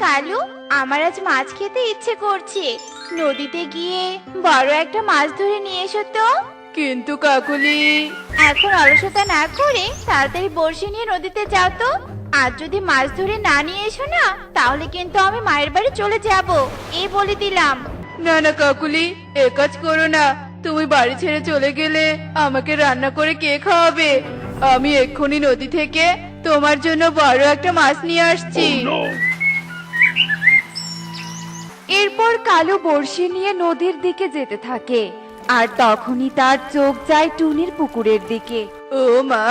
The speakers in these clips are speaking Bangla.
কালু, আমার আজ মাছ খেতে ইচ্ছে করছে। নদীতে গিয়ে বড় একটা মাছ ধরে নিয়ে এসো তো। কিন্তু কাকুলি, এখন অলসতা না করে তাড়াতাড়ি বড়শি নিয়ে নদীতে যাও তো। আর যদি মাছ ধরে না নিয়ে এসো না, তাহলে কিন্তু আমি মায়ের বাড়ি চলে যাব, এই বলে দিলাম। না না কাকুলি, এ কাজ করো না। তুমি বাড়ি ছেড়ে চলে গেলে আমাকে রান্না করে কে খাওয়াবে? আমি এক্ষুনি নদী থেকে তোমার জন্য বড় একটা মাছ নিয়ে আসছি। এরপর কালু বড়শি নিয়ে নদীর দিকে যেতে থাকে, আর তখনই তার চোখ যায় টুনির পুকুরের দিকে। ও মা,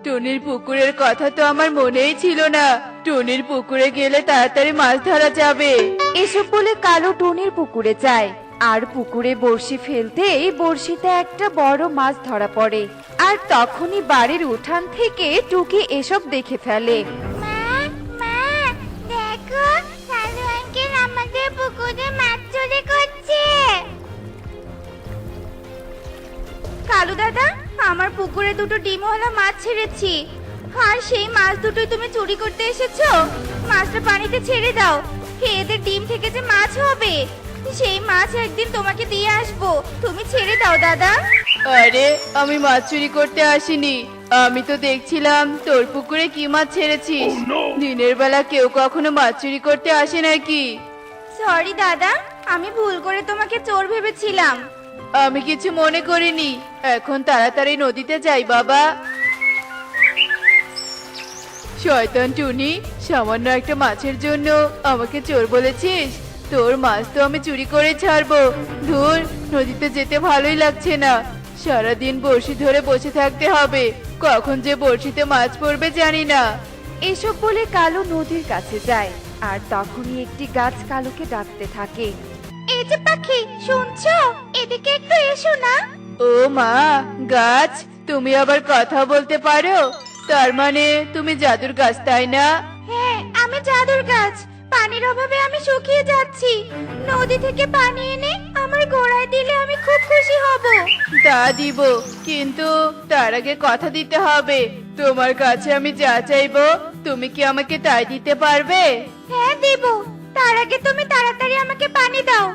টুনির পুকুরের কথা তো আমার মনেই ছিল না। টুনির পুকুরে গেলে তাড়াতাড়ি মাছ ধরা যাবে। এসব বলে কালু টুনির পুকুরে যায়, আর পুকুরে বড়শি ফেলতেই বড়শিতে একটা বড় মাছ ধরা পড়ে। আর তখনই বাড়ির উঠান থেকে টুকি এসব দেখে ফেলে। মা, মা, দেখো, কালু আঙ্কেল আমাদের পুকুরে মাছ চুরি করছে। কালু দাদা, আমার পুকুরে দুটো ডিমওয়ালা মাছ ছেড়েছি, আর সেই মাছ দুটোই তুমি চুরি করতে এসেছো। মাছটা পানিতে ছেড়ে দাও, এদের ডিম থেকে যে মাছ হবে, সেই মাছ একদিন তোমাকে দিয়ে আসবো। তুমি ছেড়ে দাও দাদা। আরে, আমি মাছ চুরি করতে আসিনি। আমি তো দেখছিলাম তোর পুকুরে কি মাছ ছেড়েছিস। দিনের বেলা কেউ কখনো মাছ চুরি করতে আসে নাকি? সরি দাদা, আমি ভুল করে তোমাকে চোর ভেবেছিলাম। আমি কিছু মনে করিনি। এখন তাড়াতাড়ি নদীতে যাই বাবা। শয়তান টুনি, সামান্য একটা মাছের জন্য আমাকে চোর বলেছিস? তোর মাছ তো আমি চুরি করে ছাড়বো। ধুর, নদীতে যেতে ভালোই লাগছে না। সারাদিন বড়শি ধরে বসে থাকতে হবে, কখন যে বড়শিতে মাছ পড়বে জানি না। এসব বলে কালু নদীর কাছে যায়, আর তখনই একটি গাছ কালুকে ডাকতে থাকে। এই যে পাখি, শুনছো? এদিকে একটু এসো না। ও মা, গাছ, তুমি আবার কথা বলতে পারো? তার মানে তুমি জাদুর গাছ, তাই না? হ্যাঁ, আমি জাদুর গাছ। পানির অভাবে আমি শুকিয়ে যাচ্ছি। নদী থেকে পানি এনে আমার গোড়ায় দিলে আমি খুব খুশি হব। তা দিব, কিন্তু তার আগে কথা দিতে হবে। তোমার কাছে আমি যা চাইবো, তুমি কি আমাকে তাই দিতে পারবে? হ্যাঁ দেব, তার আগে তুমি তাড়াতাড়ি আমাকে পানি দাও।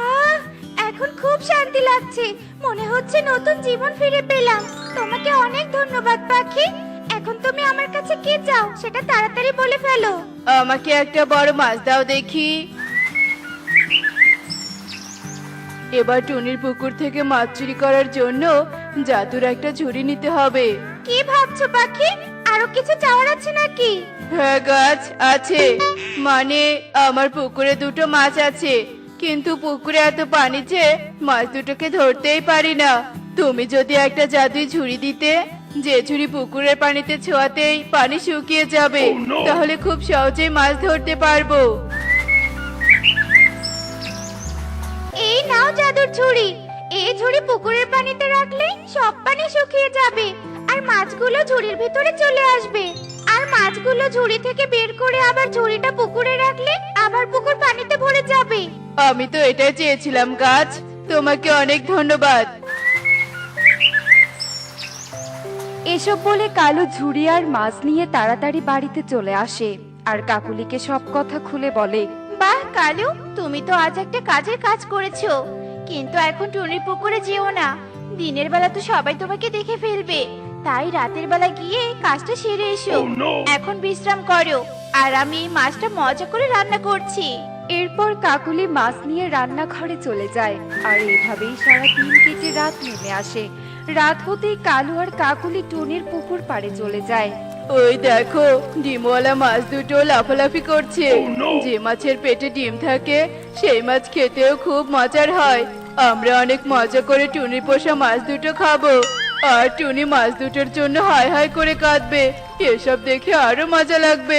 আহ, এখন খুব শান্তি লাগছে। মনে হচ্ছে নতুন জীবন ফিরে পেলাম। তোমাকে অনেক ধন্যবাদ পাখি। এখন তুমি আমার কাছে কি চাও সেটা তাড়াতাড়ি বলে ফেলো। আমাকে একটা বড় মাছ দাও দেখি। এবার টুনির পুকুর থেকে মাছ চুরি করার জন্য জাদুর একটা ঝুড়ি নিতে হবে। কি ভাবছো পাখি? আরো কিছু চাওয়ার আছে নাকি? হ্যাঁ গাছ, আছে। মানে আমার পুকুরে দুটো মাছ আছে, কিন্তু পুকুরে এত পানি যে মাছ দুটোকে ধরতেই পারি না। তুমি যদি একটা জাদুই ঝুড়ি দিতে, যে ঝুড়ি পুকুরের পানিতে ছোঁয়াতেই পানি শুকিয়ে যাবে, তাহলে খুব সহজেই মাছ ধরতে পারবো। এই নাও জাদুর ঝুড়ি। এই ঝুড়ি পুকুরের পানিতে রাখলে সব পানি শুকিয়ে যাবে, আর মাছগুলো ঝুড়ির ভিতরে চলে আসবে। আর মাছগুলো ঝুড়ি থেকে বের করে আবার ঝুড়িটা পুকুরে রাখলে আবার পুকুর পানিতে ভরে যাবে। আমি তো এটাই চেয়েছিলাম গাছ, তোমাকে অনেক ধন্যবাদ। এসব বলে কালু ঝুড়ি আর মাছ নিয়ে তাড়াতাড়ি বাড়িতে চলে আসে, আর কাকুলিকে সব কথা খুলে বলে। বাহ কালু, তুমি তো আজ একটা কাজের কাজ করেছো। কিন্তু এখন টুনির পুকুরে যেও না, দিনের বেলা তো সবাই তোমাকে দেখে ফেলবে। তাই রাতের বেলা গিয়ে কাজটা সেরে এসো। এখন বিশ্রাম করো, আর আমি এই মাছটা মজা করে রান্না করছি। এরপর কাকুলি মাছ নিয়ে রান্নাঘরে চলে যায়, আর এভাবেই সারা দিন কেটে রাত নেমে আসে। রাত হতেই কালু আর কাকুলি টুনির পুকুর পাড়ে চলে যায়। ওই দেখো, ডিমওয়ালা মাছ দুটো লাফালাফি করছে। যে মাছের পেটে ডিম থাকে সেই মাছ খেতেও খুব মজার হয়। আমরা অনেক মজা করে টুনি পোষা মাছ দুটো খাবো, আর টুনি মাছ দুটোর জন্য হায় হায় করে কাঁদবে। এসব দেখে আরো মজা লাগবে।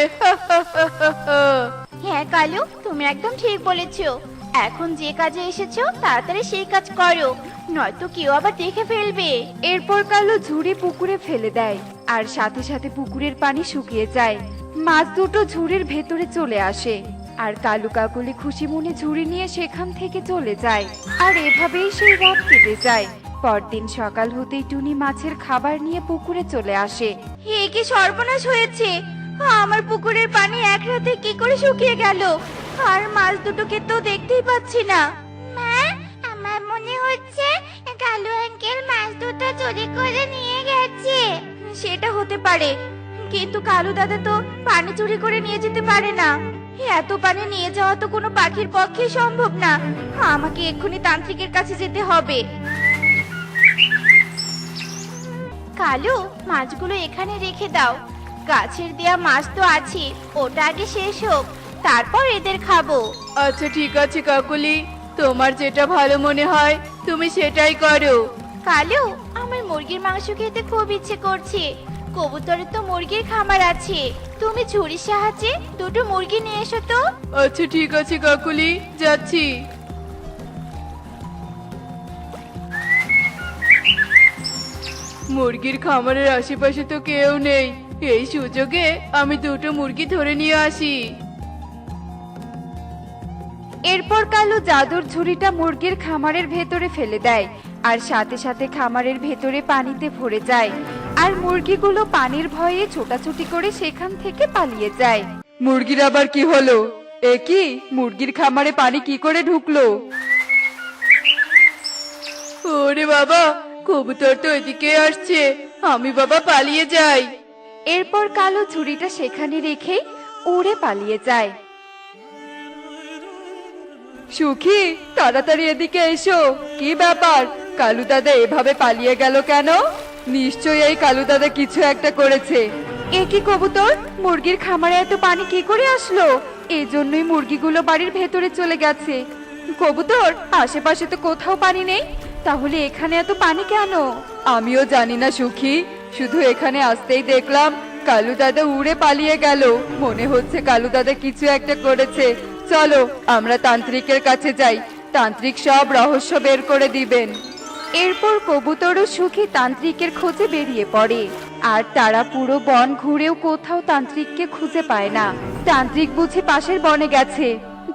হ্যাঁ কালু, তুমি একদম ঠিক বলেছো। এখন যে কাজে এসেছো তাড়াতাড়ি সেই কাজ করো, নয়তো কেউ আবার দেখে ফেলবে। এরপর কালু ঝুড়ি পুকুরে ফেলে দেয়, আর সাথে সাথে পুকুরের পানি শুকিয়ে যায়। মাছ দুটো ঝুড়ির ভেতরে চলে আসে। আর কালু কাকলি খুশি মনে ঝুড়ি নিয়ে সেখান থেকে চলে যায়। আর এভাবেই সেই রাত কেটে যায়। পরদিন সকাল হতেই টুনি মাছের খাবার নিয়ে পুকুরে চলে আসে। হে কি সর্বনাশ হয়েছে! আমার পুকুরের পানি এক রাতে কি করে শুকিয়ে গেল? আর মাছ দুটোকে তো দেখতেই পাচ্ছি না। মা, আমার মনে হচ্ছে কালু আঙ্কেল মাছ দুটো চুরি করে নিয়ে গেছে। সেটা হতে পারে, কিন্তু কালু দাদা তো পানি চুরি করে নিয়ে যেতে পারে না। এত পানি নিয়ে যাওয়া তো কোনো পাখির পক্ষে সম্ভব না। আমাকে এক্ষুনি তান্ত্রিকের কাছে যেতে হবে। কালু, মাছগুলো এখানে রেখে দাও। গাছের দেয়া মাছ তো আছে, ওটা আগে শেষ হোক, তারপর এদের খাবো। আচ্ছা ঠিক আছে কাকুলি, তোমার যেটা ভালো মনে হয় তুমি সেটাই করো। কালু, আমার মুরগির মাংস খেতে খুব ইচ্ছে করছে। কবুতরের তো মুরগির খামার আছে, তুমি ছুরির সাহায্যে দুটো মুরগি নিয়ে এসো তো। আচ্ছা ঠিক আছে কাকুলি, যাচ্ছি। মুরগির খামারের আশেপাশে তো কেউ নেই, এই সুযোগে আমি দুটো মুরগি ধরে নিয়ে আসি। এরপর কালু জাদুর ঝুড়িটা মুরগির খামারের ভেতরে ফেলে দেয়। আর সাথে সাথে খামারের ভেতরে পানিতে ভরে যায়। আর মুরগিগুলো পানির ভয়ে ছোটাছুটি করে সেখান থেকে পালিয়ে যায়। মুরগির আবার কি হলো? এ কি, মুরগির খামারে পানি কি করে ঢুকলো? ওরে বাবা, কবুতর তো এদিকে আসছে, আমি বাবা পালিয়ে যাই। এরপর কালু ঝুড়িটা সেখানে রেখেই উড়ে পালিয়ে যায়। সুখী, তাড়াতাড়ি এদিকে এসো। কি ব্যাপার, কালু দাদা এভাবে পালিয়ে গেল কেন? নিশ্চয়ই এই কালু দাদা কিছু একটা করেছে। এ কি কবুতর, মুরগির খামারে এত পানি কি করে আসলো? এই জন্যই মুরগিগুলো বাড়ির ভেতরে চলে গেছে। কবুতর, আশেপাশে তো কোথাও পানি নেই, তাহলে এখানে এত পানি কেন? আমিও জানি না সুখী, শুধু এখানে আসতেই দেখলাম কালু দাদা উড়ে পালিয়ে গেল। মনে হচ্ছে কালু দাদা কিছু একটা করেছে। চলো আমরা তান্ত্রিকের কাছে যাই, তান্ত্রিক সব রহস্য বের করে দিবেন। এরপর কবুতর ও সুখী তান্ত্রিকের খোঁজে বেরিয়ে পড়ে। আর তারা পুরো বন ঘুরেও কোথাও তান্ত্রিককে খুঁজে পায় না। তান্ত্রিক বুঝি পাশের বনে গেছে,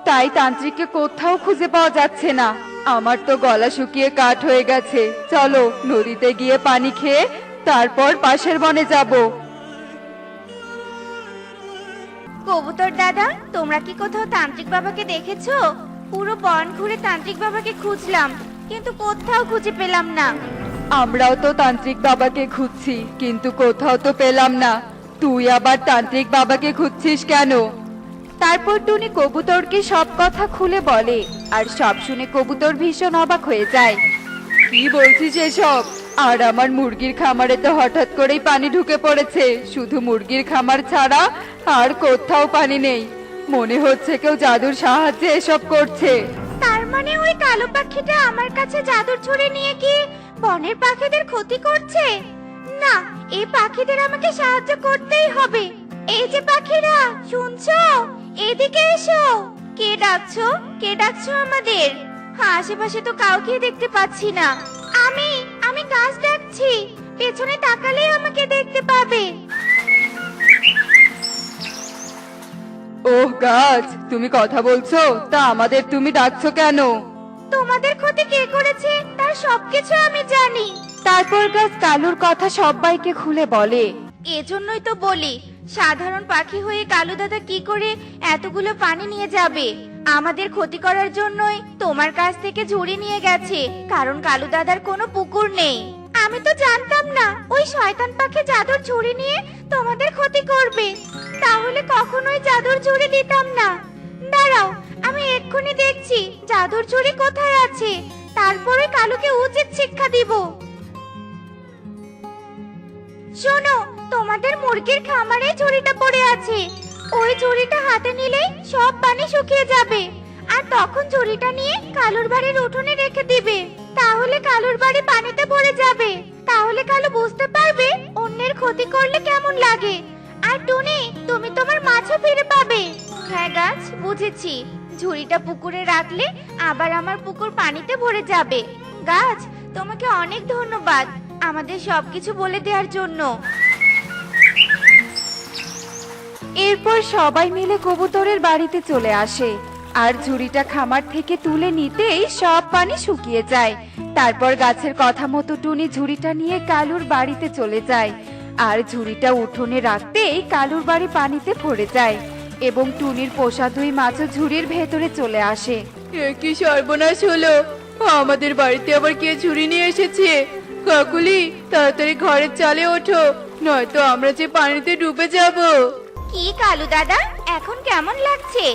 তাই তান্ত্রিককে কোথাও খুঁজে পাওয়া যাচ্ছে না। আমার তো গলা শুকিয়ে কাঠ হয়ে গেছে। চলো নদীতে গিয়ে পানি খেয়ে তারপর পাশের বনে যাব। কবুতর দাদা, তোমরা কি কোথাও তান্ত্রিক বাবাকে দেখেছো? পুরো বন ঘুরে তান্ত্রিক বাবাকে খুঁজলাম, কিন্তু কোথাও খুঁজে পেলাম না। আমরাও তো তান্ত্রিক বাবাকে খুঁজছি, কিন্তু কোথাও তো পেলাম না। তুই আবার তান্ত্রিক বাবাকে খুঁজছিস কেন? তারপর টুনি কবুতরকে সব কথা খুলে বলে। আর সব শুনে কবুতর ভীষণ অবাক হয়ে যায়। কি বলছিস এসব? আর আমার মুরগির খামারে তো হঠাৎ করেই পানি ঢুকে পড়েছে। শুধু মুরগির খামার ছাড়া আর কোথাও পানি নেই। মনে হচ্ছে কেউ জাদুর সাহায্যে এসব করছে। তার মানে ওই কালো পাখিটা আমার কাছে জাদুর ছুরি নিয়ে কি বনের পাখিদের ক্ষতি করছে? না, এই পাখিদের আমাকে সাহায্য করতেই হবে। এই যে পাখিরা, শুনছো? এদিকে এসো। কে ডাকছো? কে ডাকছো আমাদের? আশেপাশে তো কাউকে দেখতে পাচ্ছি না। আমি গাছ ডাকছি, পেছনে তাকালেই আমাকে দেখতে পাবে। ওহ গাছ, তুমি কথা বলছো? তা আমাদের তুমি ডাকছো কেন? তোমাদের ক্ষতি কে করেছে তার সবকিছু আমি জানি। তারপর গাছ কালুর কথা সবাইকে খুলে বলে। এজন্যই তো বলি, সাধারণ পাখি হয়ে কালু দাদা কি করে এতগুলো পানি নিয়ে যাবে? আমাদের ক্ষতি করার জন্যই তোমার কাছ থেকে ঝুড়ি নিয়ে গেছে, কারণ কালু দাদার কোনো পুকুর নেই। আমি তো জানতাম না ওই শয়তান পাখি জাদুর ঝুড়ি নিয়ে তোমাদের ক্ষতি করবে। তাহলে কখনোই জাদুর ঝুড়ি দিতাম না। দাঁড়াও, আমি এক্ষুনি দেখছি জাদুর ঝুড়ি কোথায় আছে, তারপরে কালুকে উচিত শিক্ষা দিব। শোনো, তোমাদের মুরগির খামারে ঝুড়িটা পড়ে আছে। ওই ঝুড়িটা হাতে নিলেই সব পানি শুকিয়ে যাবে। আর তখন ঝুড়িটা নিয়ে কালুর বাড়ির উঠোনে রেখে দিবে। তাহলে কালুর বাড়ি পানিতে ভরে যাবে। তাহলে কালু বুঝতে পারবে অন্যের ক্ষতি করলে কেমন লাগে। আর টুনি, তুমি তোমার মাছও ফিরে পাবে। হ্যাঁ গাছ, বুঝেছি। ঝুড়িটা পুকুরে রাখলে আবার আমার পুকুর পানিতে ভরে যাবে। গাছ, তোমাকে অনেক ধন্যবাদ আমাদের সবকিছু বলে দেওয়ার জন্য। এরপর সবাই মিলে কবুতরের বাড়িতে চলে আসে আর ঝুড়িটা খামার থেকে তুলে নিতেই সব পানি শুকিয়ে যায়। তারপর গাছের কথা মতো টুনি ঝুড়িটা নিয়ে কালুর বাড়িতে চলে যায় আর ঝুড়িটা উঠোনে রাখতেই কালুর বাড়ি পানিতে ভরে যায় এবং টুনির পোষা দুই মাছও ঝুড়ির ভেতরে চলে আসে। এ কি সর্বনাশ হলো! আমাদের বাড়িতে আবার কে ঝুড়ি নিয়ে এসেছে? কাকুলি, তাড়াতাড়ি ঘরের চালে ওঠো, নয়তো আমরা যে পানিতে ডুবে যাব। কি কালু দাদা, এখন কেমন লাগছে?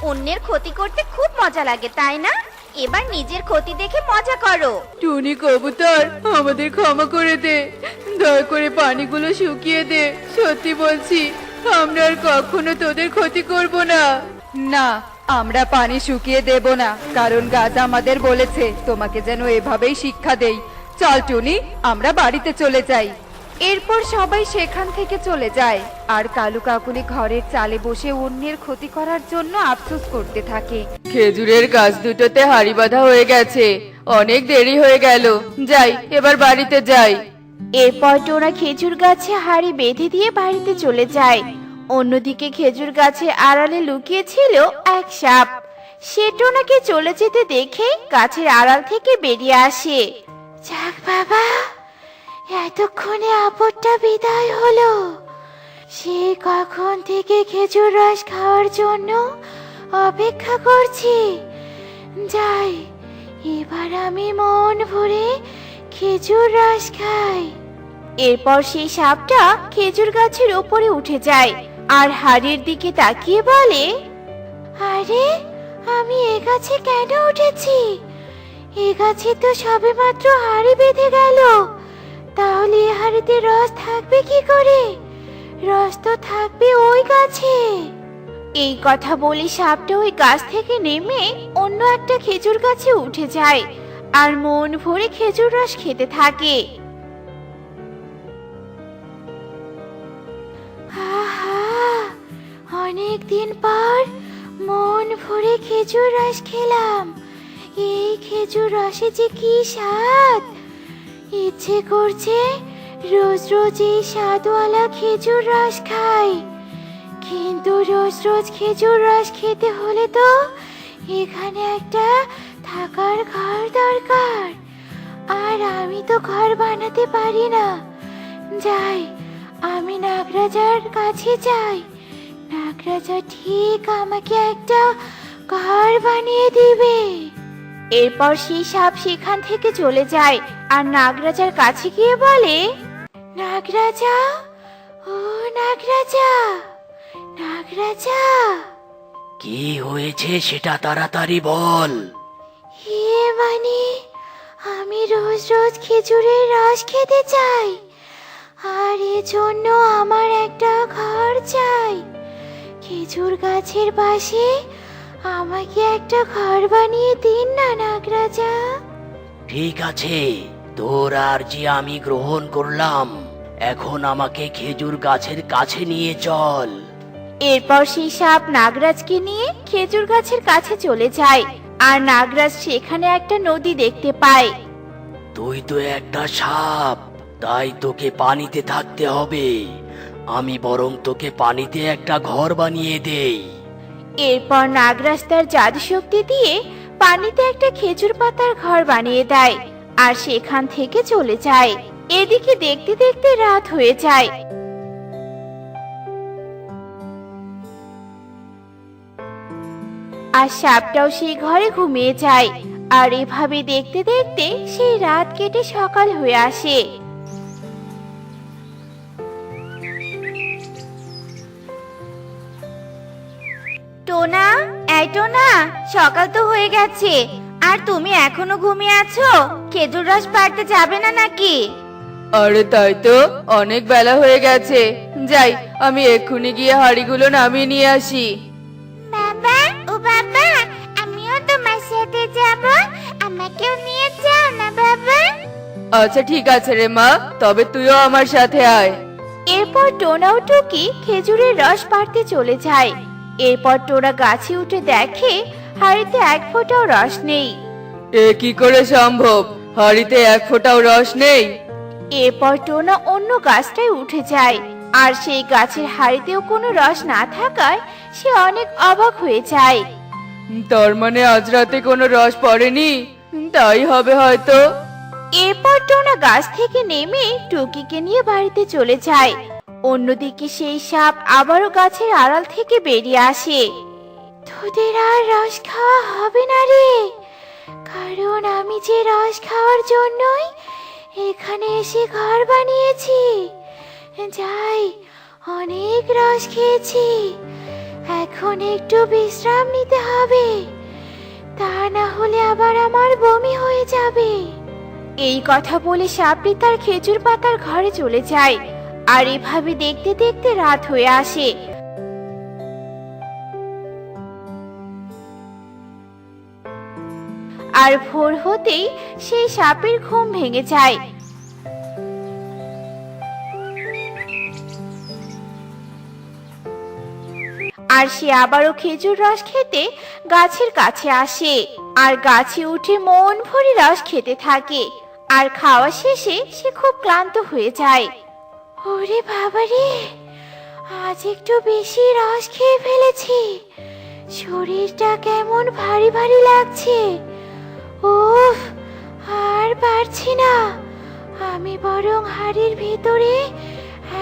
অন্যের ক্ষতি করতে খুব মজা লাগে, তাই না? এবার নিজের ক্ষতি দেখে মজা করো। টুনি কবুতর, আমাদের ক্ষমা করে দে, দয়া করে পানিগুলো শুকিয়ে দে। সত্যি বলছি, আমরা আর কখনো তোদের ক্ষতি করব না। না, আমরা পানি শুকিয়ে দেব না, কারণ গাছ আমাদের বলেছে তোমাকে যেন এভাবেই শিক্ষা দেই। চল টুনি, আমরা বাড়িতে চলে যাই। এরপর সবাই সেখান থেকে চলে যায় আর কালু কাকুলি ঘরের চালে বসে অন্যের ক্ষতি করার জন্য আফসোস করতে থাকে। খেজুরের গাছ দুটোতে হাড়ি বাঁধা হয়ে গেছে, অনেক দেরি হয়ে গেল। যাই, এবার বাড়িতে যাই। এরপর টোনা খেজুর গাছে হাড়ি বেঁধে দিয়ে বাড়িতে চলে যায়। অন্যদিকে খেজুর গাছের আড়ালে লুকিয়ে ছিল এক সাপ। সে টোনাকে চলে যেতে দেখে গাছের আড়াল থেকে বেরিয়ে আসে। যাক বাবা, এতক্ষণে আপদটা বিদায় হলো। সে কখন থেকে খেজুর রস খাওয়ার জন্য অপেক্ষা করছি। যাই, এবার আমি মন ভরে খেজুর রস খাই। এরপর সেই সাপটা খেজুর গাছের উপরে উঠে যায় আর হাড়ির দিকে তাকিয়ে বলে, আরে আমি এ গাছে কেন উঠেছি? এ গাছে তো সবেমাত্র হাড়ি বেঁধে গেল, তাহলে এ হাড়িতে রস থাকবে কি করে? রস তো থাকবে ওই গাছে। এই কথা বলে সাপটা ওই গাছ থেকে নেমে অন্য একটা খেজুর গাছে উঠে যায় আর মন ভরে খেজুর রস খেতে থাকে। আহা, অনেক দিন পর মন ভরে খেজুর রস খেলাম। এই খেজুর রসে যে কি স্বাদ! ইচ্ছে করছে রোজ রোজ এই স্বাদওয়ালা খেজুর রস খাই। কিন্তু রোজ রোজ খেজুর রস খেতে হলে তো এখানে একটা থাকার ঘর দরকার, আর আমি তো ঘর বানাতে পারি না। যাই, আমি নাগরাজার কাছে যাই, নাগরাজা ঠিক আমাকে একটা ঘর বানিয়ে দিবে। এরপর সেই সাপ সেখান থেকে চলে যায় আর নাগরাজার কাছে গিয়ে বলে, নাগরাজা, ও নাগরাজা, নাগরাজা। কি হয়েছে সেটা তাড়াতাড়ি বল। হে মানে, আমি রোজ রোজ খেজুরের রস খেতে চাই, আর এজন্য আমার একটা ঘর চাই। খেজুর গাছের পাশে আমাকে একটা ঘর বানিয়ে দিন না নাগরাজা। ঠিক আছে, তোর আর্জি আমি গ্রহণ করলাম। এখন আমাকে খেজুর গাছের কাছে নিয়ে চল। এরপর সেই সাপ নাগরাজকে নিয়ে খেজুর গাছের কাছে চলে যায় আর নাগরাজ সেখানে একটা নদী দেখতে পায়। তুই তো একটা সাপ, তাই তোকে পানিতে থাকতে হবে। আমি বরং তোকে পানিতে একটা ঘর বানিয়ে দেই। এরপর নাগরাজ তার জাদু শক্তি দিয়ে পানিতে একটা খেজুর পাতার ঘর বানিয়ে দেয় আর সেখান থেকে চলে যায়। এদিকে দেখতে দেখতে রাত হয়ে যায়। আর সাপটাও সেই ঘরে ঘুমিয়ে যায়। আর এভাবে দেখতে দেখতে সেই রাত কেটে সকাল হয়ে আসে। টোনা, এই টোনা, সকাল তো হয়ে গেছে, আর তুমি এখনো ঘুমিয়ে আছো? খেজুর রস পাড়তে যাবে না নাকি? আরে তাই তো, অনেক বেলা হয়ে গেছে। যাই, আমি এক্ষুনি গিয়ে হাড়িগুলো নামিয়ে নিয়ে আসি। বাবা, ও বাবা, আমিও তোমার সাথে যাব, আমাকেও নিয়ে যাও না বাবা। আচ্ছা ঠিক আছে রে মা, তবে তুইও আমার সাথে আয়। এরপর টোনা ও টুকি খেজুরের রস পাড়তে চলে যায়। এরপর টোনা গাছে উঠে দেখে হাড়িতে এক ফোঁটাও রস নেই। এ কি করে সম্ভব? হাড়িতে এক ফোঁটাও রস নেই? এরপর টোনা অন্য গাছটায় উঠে যায় আর সেই গাছের হাড়িতেও কোনো রস না থাকায় সে অনেক অবাক হয়ে যায়। তার মানে আজ রাতে কোনো রস পড়েনি, তাই হবে হয়তো। এরপর টোনা গাছ থেকে নেমে টুকিকে নিয়ে বাড়িতে চলে যায়। অন্যদিকে সেই সাপ আবারও গাছের আড়াল থেকে বেরিয়ে আসে। তোদের আর রস খাওয়া হবে না রে, কারণ আমি যে রস খাওয়ার জন্যই এখানে এসে ঘর বানিয়েছি। যাই, অনেক রস খেয়েছি, এখন একটু বিশ্রাম নিতে হবে, তা না হলে আবার আমার বমি হয়ে যাবে। এই কথা বলে সাপটি তার খেজুর পাতার ঘরে চলে যায়। আর এভাবে দেখতে দেখতে রাত হয়ে আসে। আর ভোর হতেই সেই সাপের ঘুম ভেঙে যায়। আর সে আবারও খেজুর রস খেতে গাছের কাছে আসে। আর গাছে উঠে মন ভরে রস খেতে থাকে। আর খাওয়া শেষে সে খুব ক্লান্ত হয়ে যায়। ওরে বাবারে, আজ একটু বেশি রস খেয়ে ফেলেছি, শরীরটা কেমন ভারী ভারী লাগছে। উফ, আর পারছি না, আমি বরং হাড়ির ভিতরে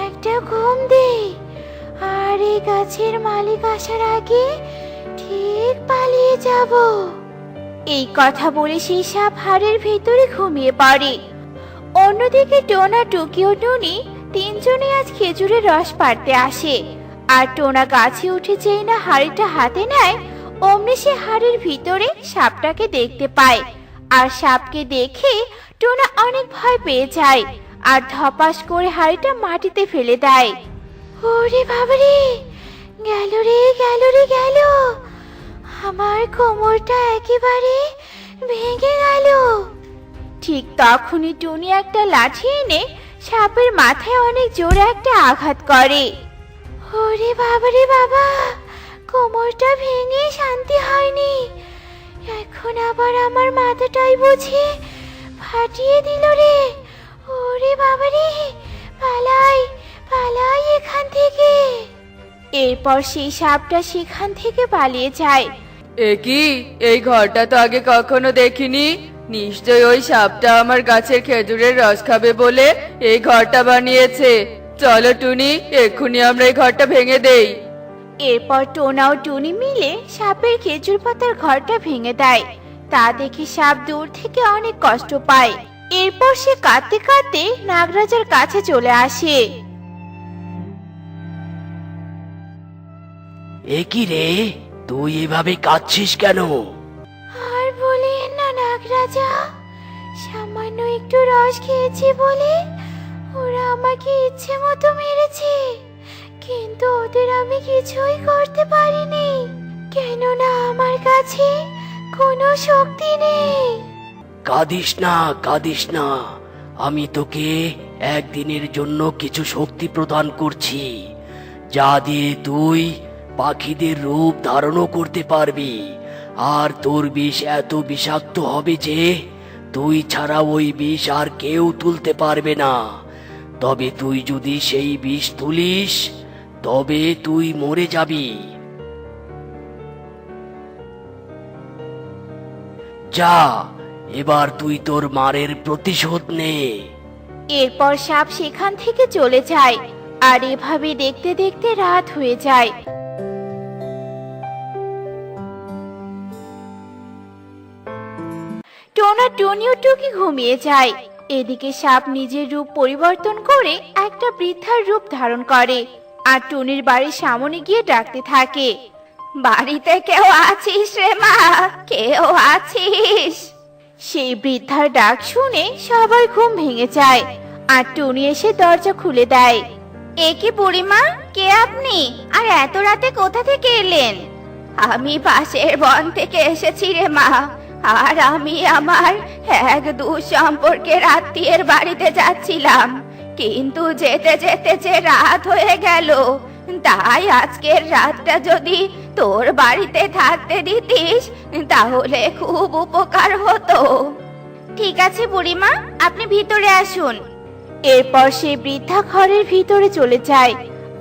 একটা ঘুম দেই, আর এই গাছের মালিক আসার আগে ঠিক পালিয়ে যাব। এই কথা বলে সেই সাপ হাড়ের ভিতরে ঘুমিয়ে পড়ে। অন্যদিকে টোনা, টুকি ও টুনি তিনজনে আজ খেজুরের রস পাড়তে আসে। আর টোনা গাছে উঠে যেই না হাড়িটা হাতে নেয়, অমনি সে হাড়ির ভিতরে সাপটাকে দেখতে পায়। আর সাপকে দেখে টোনা অনেক ভয় পেয়ে যায় আর ধপাস করে হাড়িটা মাটিতে ফেলে দেয়। ওরে বাবারে, গেল রে গেল রে গেল, আমার কোমরটা একেবারে ভেঙে গেল। ঠিক তখনই টুনি একটা লাঠি এনে সাপের মাথায় অনেক জোরে একটা আঘাত করে। ওরে বাবারে বাবা, কোমরটা ভেঙে শান্তি হয়নি, এখন আবার আমার মাথাটাই বুঝি ফাটিয়ে দিল রে। ওরে বাবারে, পালাই পালাই এখান থেকে। এরপর সেই সাপটা সেখান থেকে পালিয়ে যায়। এ কি, এই ঘরটা তো আগে কখনো দেখিনি। নিশ্চয়ই ওই সাপটা আমার গাছের খেজুরের রস খাবে বলে এই ঘরটা বানিয়েছে। চলো টুনি, এক্ষুনি আমরা এই ঘরটা ভেঙে দেই। এরপর টোনা ও টুনি মিলে সাপের খেজুর পাতার ঘরটা ভেঙে দেয়। তা দেখে সাপ দূর থেকে অনেক কষ্ট পায়। এরপর সে কাঁদতে কাঁদতে নাগরাজার কাছে চলে আসে। এ কি রে, তুই এভাবে কাঁদছিস কেন? আর বলেন না নাগরাজা, সামান্য একটু রস খেয়েছি বলে ওরা আমাকে ইচ্ছে মতো মেরেছে, কিন্তু ওদের আমি কিছুই করতে পারিনি, কেননা আমার কাছে কোনো শক্তি নেই। কাঁদিস না, কাঁদিস না, আমি তোকে একদিনের জন্য কিছু শক্তি প্রদান করছি, যা দিয়ে তুই পাখিদের রূপ ধারণও করতে পারবি। আর তোর বিষ এত বিষাক্ত হবে যে তুই ছাড়া ওই বিষ আর কেউ তুলতে পারবে না। তবে তুই যদি সেই বিষ তুলিস তবে তুই মরে যাবি। যা, এবার তুই তোর মারের প্রতিশোধ নে। এরপর সাপ সেখান থেকে চলে যায়। আর এভাবে দেখতে দেখতে রাত হয়ে যায়। টোনা, টুনি ও টুকি ঘুমিয়ে যায়। এদিকে সাপ নিজের রূপ পরিবর্তন করে একটা বৃদ্ধার রূপ ধারণ করে আর টুনির বাড়ির সামনে গিয়ে ডাকতে থাকে। বাড়িতে কেউ আছিস রে মা, কেউ আছিস? সেই বৃদ্ধার ডাক শুনে সবার ঘুম ভেঙে যায় আর টুনি এসে দরজা খুলে দেয়। এ কি বুড়িমা, কে আপনি? আর এত রাতে কোথা থেকে এলেন? আমি পাশের বন থেকে এসেছি রে মা, আর আমি আমার এক দুঃসম্পর্কের আত্মীয়ের বাড়িতে যাচ্ছিলাম, কিন্তু যেতে যেতে যে রাত হয়ে গেল, তাই আজকের রাতটা যদি তোর বাড়িতে থাকতে দিতিস তাহলে খুব উপকার হতো। ঠিক আছে বুড়িমা, আপনি ভিতরে আসুন। এরপর সে বৃদ্ধা ঘরের ভিতরে চলে যায়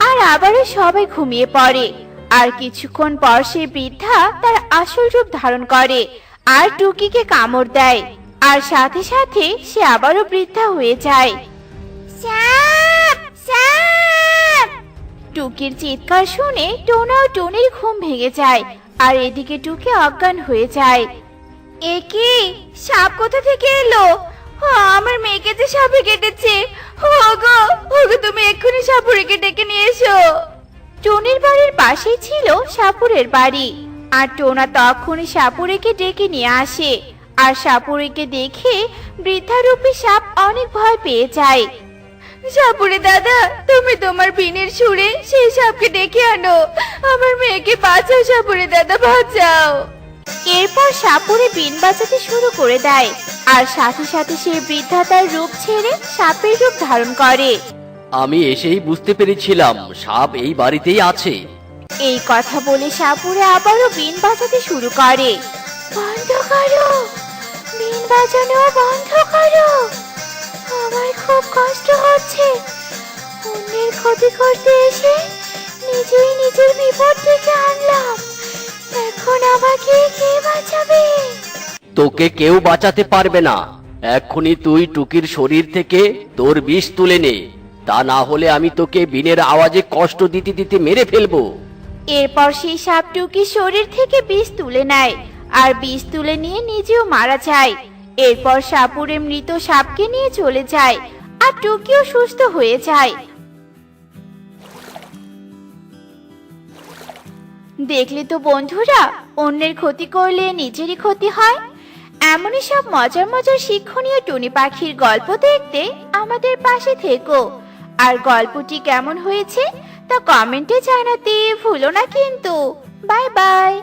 আর আবারও সবাই ঘুমিয়ে পড়ে। আর কিছুক্ষণ পর সে বৃদ্ধা তার আসল রূপ ধারণ করে আর টুকিকে কামড় দেয়, আর সাথে সাথে সে আবারও বৃদ্ধা হয়ে যায়। সাপ সাপ! টুকির চিৎকার শুনে টোনা ও টুনির ঘুম ভেঙে যায়, আর এদিকে টুকি অজ্ঞান হয়ে যায়। এ কি? সাপ কোথা থেকে এলো? আমার মেয়েকে যে সাপে কেটেছে। ওগো ওগো, তুমি এক্ষুনি সাপুরিকে ডেকে নিয়ে এসো। টুনির বাড়ির পাশেই ছিল সাপুরের বাড়ি, আর টোনা তখনই সাপুরেকে ডেকে নিয়ে আসে। আর সাপুরিকে দেখে বৃদ্ধারূপী সাপ অনেক ভয় পেয়ে যায়। সাপুরে দাদা, তুমি তোমার বিনের সুরে সেই সাপকে ডেকে আনো। আমার মেয়েকে বাঁচাও সাপুরে দাদা, বাঁচাও। এরপর সাপুরে বিন বাজাতে শুরু করে দেয়, আর সাথে সাথে সে বৃদ্ধা তার রূপ ছেড়ে সাপের রূপ ধারণ করে। আমি এসেই বুঝতে পেরেছিলাম সাপ এই বাড়িতেই আছে। এই কথা বলে সাপুরে আবারও বিন বাজাতে শুরু করে। বন্ধ করো, বিন বাজানো বন্ধ করো, আমার খুব কষ্ট হচ্ছে। অন্যের ক্ষতি করতে এসে নিজেই নিজের বিপদ ডেকে আনলাম। এখন আমাকে কে বাঁচাবে? তোকে কেউ বাঁচাতে পারবে না। এক্ষুনি তুই টুকির শরীর থেকে তোর বিষ তুলে নে, তা না হলে আমি তোকে বিনের আওয়াজে কষ্ট দিতে দিতে মেরে ফেলবো। এরপর সেই সাপ টুকির শরীর থেকে বিষ তুলে নেয়, আর বিষ তুলে নিয়ে নিজেও মারা যায়। এরপর সাপুরে মৃত সাপকে নিয়ে চলে যায়, আর টুকিও সুস্থ হয়ে যায়। দেখলে তো বন্ধুরা, অন্যের ক্ষতি করলে নিজেরই ক্ষতি হয়। এমনই সব মজার মজার শিক্ষণীয় টুনি পাখির গল্প দেখতে আমাদের পাশে থেকো। আর গল্পটি কেমন হয়েছে তা কমেন্টে জানাতে ভুলো না কিন্তু। Bye bye.